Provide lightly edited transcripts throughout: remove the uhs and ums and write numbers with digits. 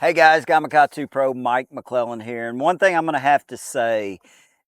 Hey guys, Gamakatsu Pro Mike McClelland here. And one thing I'm going to have to say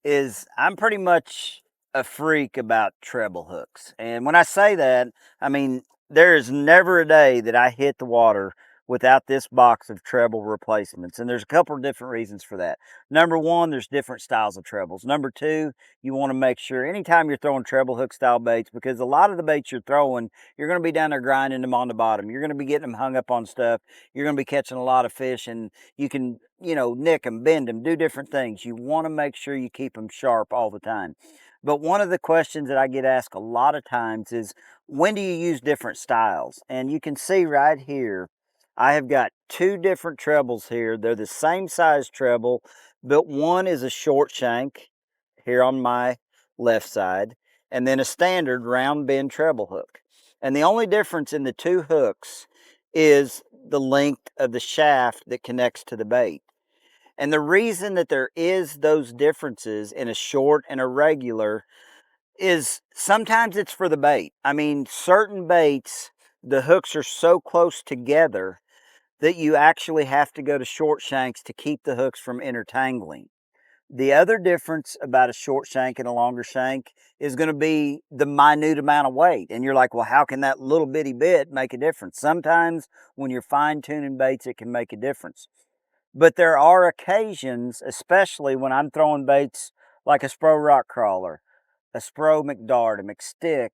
is I'm pretty much a freak about treble hooks. And when I say that, I mean, there is never a day that I hit the water without this box of treble replacements. And there's a couple of different reasons for that. Number one, there's different styles of trebles. Number two, you want to make sure anytime you're throwing treble hook style baits, because a lot of the baits you're throwing, you're going to be down there grinding them on the bottom. You're going to be getting them hung up on stuff. You're going to be catching a lot of fish, and you can, nick them, bend them, do different things. You want to make sure you keep them sharp all the time. But one of the questions that I get asked a lot of times is, when do you use different styles? And you can see right here, I have got two different trebles here. They're the same size treble, but one is a short shank here on my left side, and then a standard round bend treble hook. And the only difference in the two hooks is the length of the shaft that connects to the bait. And the reason that there is those differences in a short and a regular is sometimes it's for the bait. I mean, certain baits, the hooks are so close together that you actually have to go to short shanks to keep the hooks from intertangling. The other difference about a short shank and a longer shank is going to be the minute amount of weight. And you're like, well, how can that little bitty bit make a difference? Sometimes when you're fine tuning baits, it can make a difference. But there are occasions, especially when I'm throwing baits like a Spro rock crawler, a Spro McDart, a McStick,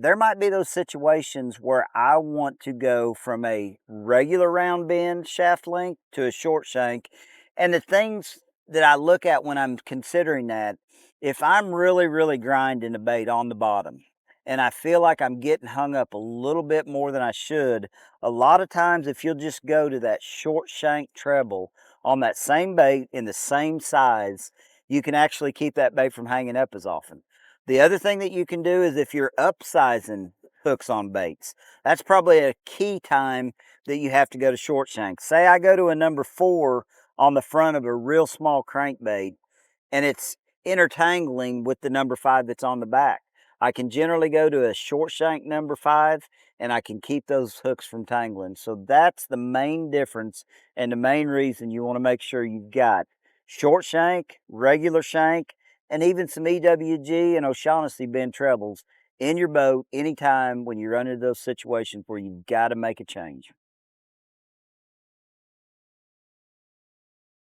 there might be those situations where I want to go from a regular round bend shaft length to a short shank. And the things that I look at when I'm considering that, if I'm really, really grinding the bait on the bottom and I feel like I'm getting hung up a little bit more than I should, a lot of times if you'll just go to that short shank treble on that same bait in the same size, you can actually keep that bait from hanging up as often. The other thing that you can do is if you're upsizing hooks on baits, that's probably a key time that you have to go to short shank. Say I go to a number 4 on the front of a real small crankbait and it's intertangling with the number 5 that's on the back. I can generally go to a short shank number 5 and I can keep those hooks from tangling. So that's the main difference and the main reason you want to make sure you've got short shank, regular shank, and even some EWG and O'Shaughnessy bend trebles in your boat anytime when you run into those situations where you've got to make a change.